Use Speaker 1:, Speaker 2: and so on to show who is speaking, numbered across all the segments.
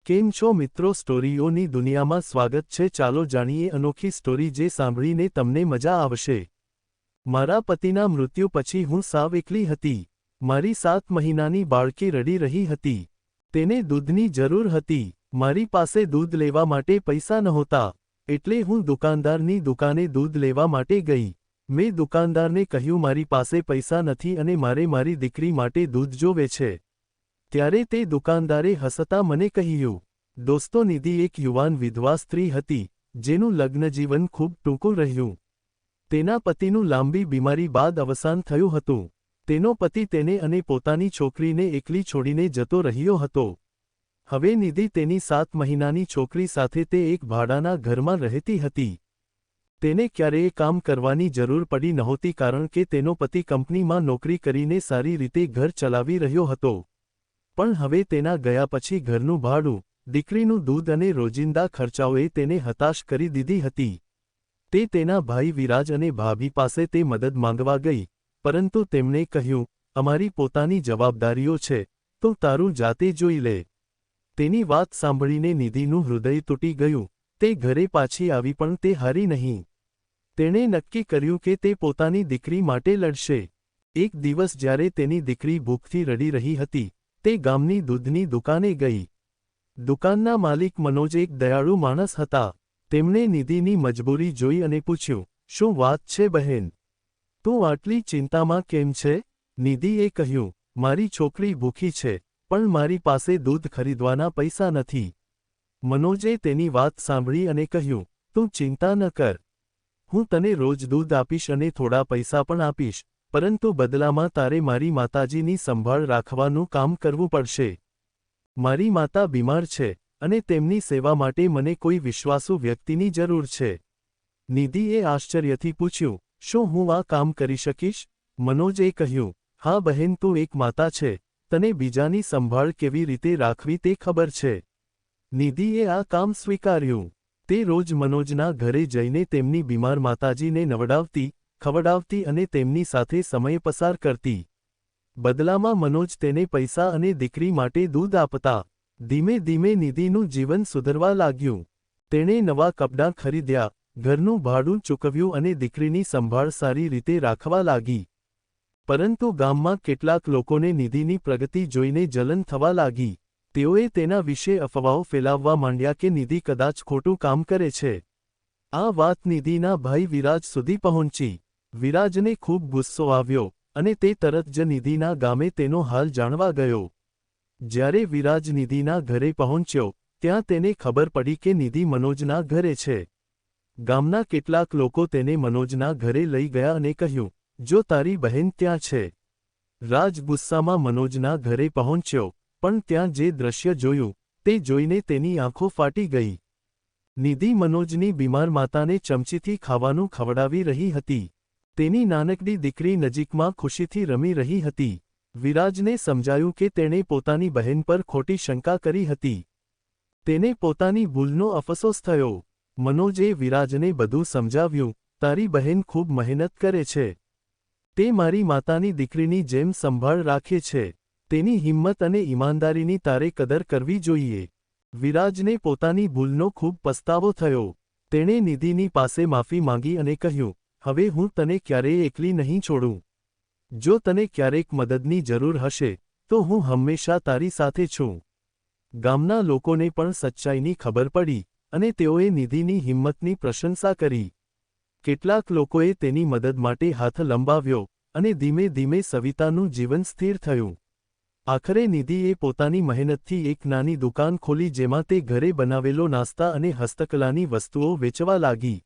Speaker 1: કેમ છો મિત્રો? સ્ટોરીઓની દુનિયામાં સ્વાગત છે. ચાલો જાણીએ અનોખી સ્ટોરી જે સાંભળીને તમને મજા આવશે. મારા પતિના મૃત્યુ પછી હું સાવ એકલી હતી. મારી 7 મહિનાની બાળકી રડી રહી હતી. તેને દૂધની જરૂર હતી. મારી પાસે દૂધ લેવા માટે પૈસા નહોતા, એટલે હું દુકાનદારની દુકાને દૂધ લેવા માટે ગઈ. મેં દુકાનદારને કહ્યું મારી પાસે પૈસા નથી અને મારે મારી દીકરી માટે દૂધ જોવે છે. ત્યારે તે દુકાનદારે હસતા મને કહ્યું, દોસ્તો નિધિ એક યુવાન વિધવા સ્ત્રી હતી, જેનું લગ્નજીવન ખૂબ ટૂંકું રહ્યું. તેના પતિનું લાંબી બીમારી બાદ અવસાન થયું હતું. તેનો પતિ તેને અને પોતાની છોકરીને એકલી છોડીને જતો રહ્યો હતો. હવે નિધિ તેની 7 મહિનાની છોકરી સાથે તે એક ભાડાના ઘરમાં રહેતી હતી. તેને ક્યારેય કામ કરવાની જરૂર પડી નહોતી કારણ કે તેનો પતિ કંપનીમાં નોકરી કરીને સારી રીતે ઘર ચલાવી રહ્યો હતો. પણ હવે તેના ગયા પછી ઘરનું ભાડું, દીકરીનું દૂધ અને રોજિંદા ખર્ચાઓએ તેને હતાશ કરી દીધી હતી. તે તેના ભાઈ વિરાજ અને ભાભી પાસે તે મદદ માંગવા ગઈ, પરંતુ તેમણે કહ્યું, અમારી પોતાની જવાબદારીઓ છે, તો તારું જાતે જોઈ લે. તેની વાત સાંભળીને નિધિનું હૃદય તૂટી ગયું. તે ઘરે પાછી આવી પણ તે હારી નહીં. તેણે નક્કી કર્યું કે તે પોતાની દીકરી માટે લડશે. એક દિવસ જ્યારે તેની દીકરી ભૂખથી રડી રહી હતી, તે ગામની દૂધની દુકાને ગઈ. દુકાનના માલિક મનોજ એક દયાળુ માણસ હતા. તેમણે નિધિની મજબૂરી જોઈ અને પૂછ્યું, શું વાત છે બહેન? તું આટલી ચિંતામાં કેમ છે? નિધિએ કહ્યું, મારી છોકરી ભૂખી છે, પણ મારી પાસે દૂધ ખરીદવાના પૈસા નથી. મનોજે તેની વાત સાંભળી અને કહ્યું, તું ચિંતા ન કર. હું તને રોજ દૂધ આપીશ અને થોડા પૈસા પણ આપીશ, પરંતુ બદલામાં તારે મારી માતાજીની સંભાળ રાખવાનું કામ કરવું પડશે. મારી માતા બીમાર છે, અને તેમની સેવા માટે મને કોઈ વિશ્વાસુ વ્યક્તિની જરૂર છે. નિધિએ આશ્ચર્યથી પૂછ્યું, શું હું આ કામ કરી શકીશ? મનોજે કહ્યું, હા બહેન, તું એક માતા છે, તને બીજાની સંભાળ કેવી રીતે રાખવી તે ખબર છે. નિધિએ આ કામ સ્વીકાર્યું. તે રોજ મનોજના ઘરે જઈને તેમની બીમાર માતાજીને નવડાવતી, ખવડાવતી અને તેમની સાથે સમય પસાર કરતી. બદલામાં મનોજ તેને પૈસા અને દીકરી માટે દૂધ આપતા. ધીમે ધીમે નિધિનું જીવન સુધરવા લાગ્યું. તેણે નવા કપડાં ખરીદ્યા, ઘરનું ભાડું ચૂકવ્યું અને દીકરીની સંભાળ સારી રીતે રાખવા લાગી. પરંતુ ગામમાં કેટલાક લોકોને નિધિની પ્રગતિ જોઈને જલન થવા લાગી. તેઓએ તેના વિશે અફવાઓ ફેલાવવા માંડ્યા કે નિધિ કદાચ ખોટું કામ કરે છે. આ વાત નિધિના ભાઈ વિરાજ સુધી પહોંચી. વિરાજને ખૂબ ગુસ્સો આવ્યો, અને તે તરત જ નિધિના ગામે તેનો હાલ જાણવા ગયો. જ્યારે વિરાજ નિધિના ઘરે પહોંચ્યો, ત્યાં તેને ખબર પડી કે નિધિ મનોજના ઘરે છે. ગામના કેટલાક લોકો તેને મનોજના ઘરે લઈ ગયા અને કહ્યું, જો તારી બહેન ત્યાં છે. રાજ ગુસ્સામાં મનોજના ઘરે પહોંચ્યો, પણ ત્યાં જે દ્રશ્ય જોયું, તે જોઈને તેની આંખો ફાટી ગઈ. નિધિ મનોજની બીમાર માતાને ચમચીથી ખાવાનું ખવડાવી રહી હતી. તેની નાનકડી દીકરી નજીકમાં ખુશીથી રમી રહી હતી. વિરાજને સમજાયું કે તેણે પોતાની બહેન પર ખોટી શંકા કરી હતી. તેને પોતાની ભૂલનો અફસોસ થયો. મનોજે વિરાજને બધું સમજાવ્યું, તારી બહેન ખૂબ મહેનત કરે છે. તે મારી માતાની દીકરીની જેમ સંભાળ રાખે છે. તેની હિંમત અને ઈમાનદારીની તારે કદર કરવી જોઈએ. વિરાજને પોતાની ભૂલનો ખૂબ પસ્તાવો થયો. તેણે નિધિની પાસે માફી માંગી અને કહ્યું, હવે હું તને ક્યારેય એકલી નહીં છોડું. જો તને ક્યારેક મદદની જરૂર હશે, તો હું હંમેશા તારી સાથે છું. ગામના લોકોને પણ સચ્ચાઈની ખબર પડી, અને તેઓએ નિધિની હિંમતની પ્રશંસા કરી. કેટલાક લોકોએ તેની મદદ માટે હાથ લંબાવ્યો, અને ધીમે ધીમે સવિતાનું જીવન સ્થિર થયું. આખરે નિધિએ પોતાની મહેનતથી એક નાની દુકાન ખોલી જેમાં તે ઘરે બનાવેલો નાસ્તા અને હસ્તકલાની વસ્તુઓ વેચવા લાગી.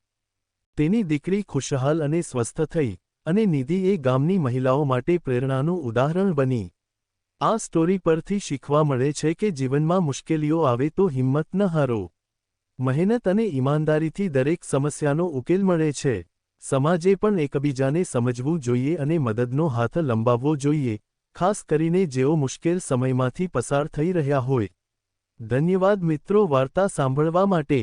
Speaker 1: તેની દીકરી ખુશહાલ અને સ્વસ્થ થઈ, અને નિધિ એ ગામની મહિલાઓ માટે પ્રેરણાનું ઉદાહરણ બની. આ સ્ટોરી પરથી શીખવા મળે છે કે જીવનમાં મુશ્કેલીઓ આવે તો હિંમત ન હારો. મહેનત અને ઈમાનદારીથી દરેક સમસ્યાનો ઉકેલ મળે છે. સમાજે પણ એકબીજાને સમજવું જોઈએ અને મદદનો હાથ લંબાવવો જોઈએ, ખાસ કરીને જેઓ મુશ્કેલ સમયમાંથી પસાર થઈ રહ્યા હોય. ધન્યવાદ મિત્રો વાર્તા સાંભળવા માટે.